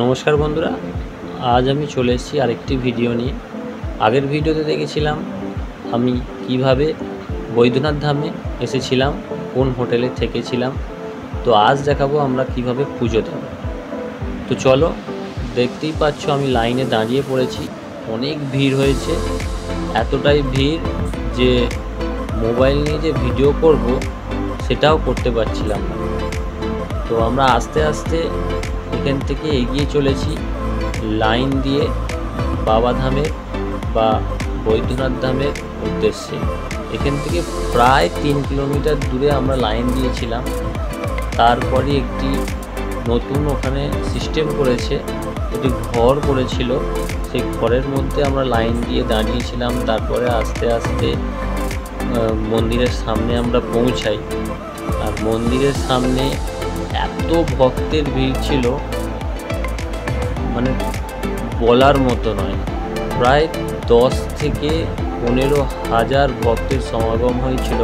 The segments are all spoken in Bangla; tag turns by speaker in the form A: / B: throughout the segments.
A: নমস্কার বন্ধুরা, আজ আমি চলে এসেছি আরেকটি ভিডিও নিয়ে। আগের ভিডিওতে দেখেছিলাম আমি কিভাবে বৈদ্যনাথ ধামে এসেছিলাম, কোন হোটেলে থেকেছিলাম। তো আজ দেখাবো আমরা কিভাবে পুজো দেব। তো চলো, দেখতেই পাচ্ছ আমি লাইনে দাঁড়িয়ে পড়েছি। অনেক ভিড় হয়েছে, এতটাই ভিড় যে মোবাইল নিয়ে যে ভিডিও করব সেটাও করতে পারছিলাম না। তো আমরা আস্তে আস্তে এখান থেকে এগিয়ে চলেছি লাইন দিয়ে বাবা ধামের বা বৈদ্যনাথ ধামের উদ্দেশ্যে। এখান থেকে প্রায় 3 কিলোমিটার দূরে আমরা লাইন দিয়েছিলাম। তারপরে একটি নতুন ওখানে সিস্টেম করেছে, একটি ঘর করেছিল, সেই ঘরের মধ্যে আমরা লাইন দিয়ে দাঁড়িয়েছিলাম। তারপরে আস্তে আস্তে মন্দিরের সামনে আমরা পৌঁছাই। আর মন্দিরের সামনে এত ভক্তের ভিড় ছিল, মানে বলার মতো নয়। প্রায় 10 থেকে 15 হাজার ভক্তের সমাগম হয়েছিল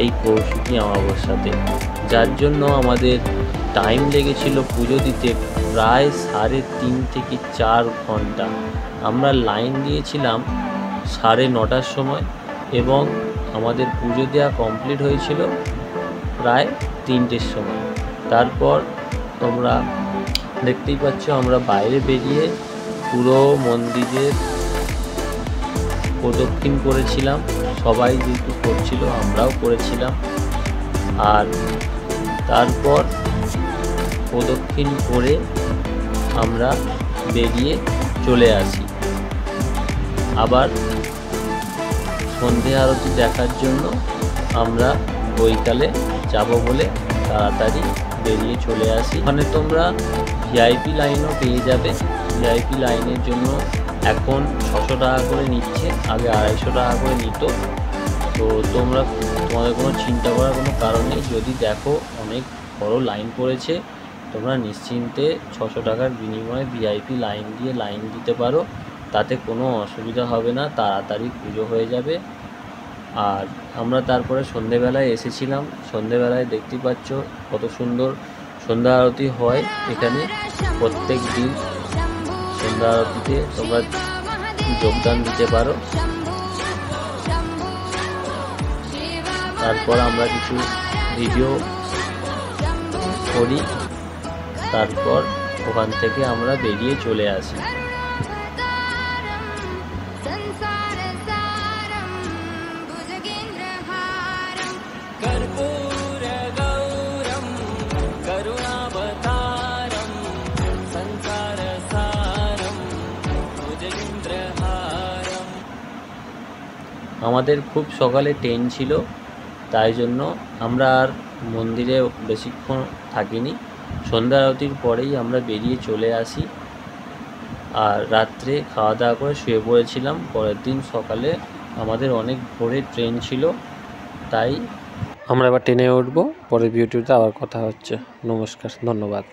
A: এই কৌশিকী অমাবস্যাতে, যার জন্য আমাদের টাইম লেগেছিল পুজো দিতে প্রায় 3.5 থেকে 4 ঘন্টা। আমরা লাইন দিয়েছিলাম 9:30টার সময় এবং আমাদের পুজো দেওয়া কমপ্লিট হয়েছিল প্রায় 3টের সময়। তারপর তোমরা দেখতেই পাচ্ছ আমরা বাইরে বেরিয়ে পুরো মন্দিরের প্রদক্ষিণ করেছিলাম। সবাই যেহেতু করছিল আমরাও করেছিলাম। আর তারপর প্রদক্ষিণ করে আমরা বেরিয়ে চলে আসি। আবার সন্ধে আরতি দেখার জন্য আমরা বৈকালে যাব বলে তাড়াতাড়ি বেরিয়ে চলে আসি। ওখানে তোমরা ভিআইপি লাইনও পেয়ে যাবে। ভিআইপি লাইনের জন্য এখন 600 টাকা করে নিচ্ছে, আগে 250 টাকা করে নিত। তো তোমাদের কোনো চিন্তা করার কোনো কারণ নেই। যদি দেখো অনেক বড় লাইন পড়েছে, তোমরা নিশ্চিন্তে 600 টাকার বিনিময়ে ভিআইপি লাইন দিয়ে লাইন দিতে পারো, তাতে কোনো অসুবিধা হবে না, তাড়াতাড়ি পুজো হয়ে যাবে। আর আমরা তারপরে সন্ধেবেলায় এসেছিলাম। সন্ধেবেলায় দেখতেই পাচ্ছ কত সুন্দর সন্ধ্যা আরতি হয় এখানে। প্রত্যেক দিন সন্ধ্যা আরতিতে তোমরা যোগদান দিতে পারো। তারপর আমরা কিছু ভিডিও করি, তারপর ওখান থেকে আমরা বেরিয়ে চলে আসি। আমাদের খুব সকালে ট্রেন ছিল, তাই জন্য আমরা আর মন্দিরে বেশিক্ষণ থাকিনি। সন্ধ্যা আরতির পরেই আমরা বেরিয়ে চলে আসি। আর রাত্রে খাওয়া দাওয়া করে শুয়ে পড়েছিলাম। পরের দিন সকালে আমাদের অনেক ভোরে ট্রেন ছিল, তাই আমরা এবার ট্রেনে উঠবো। পরের ভিডিওতে আবার কথা হচ্ছে। নমস্কার, ধন্যবাদ।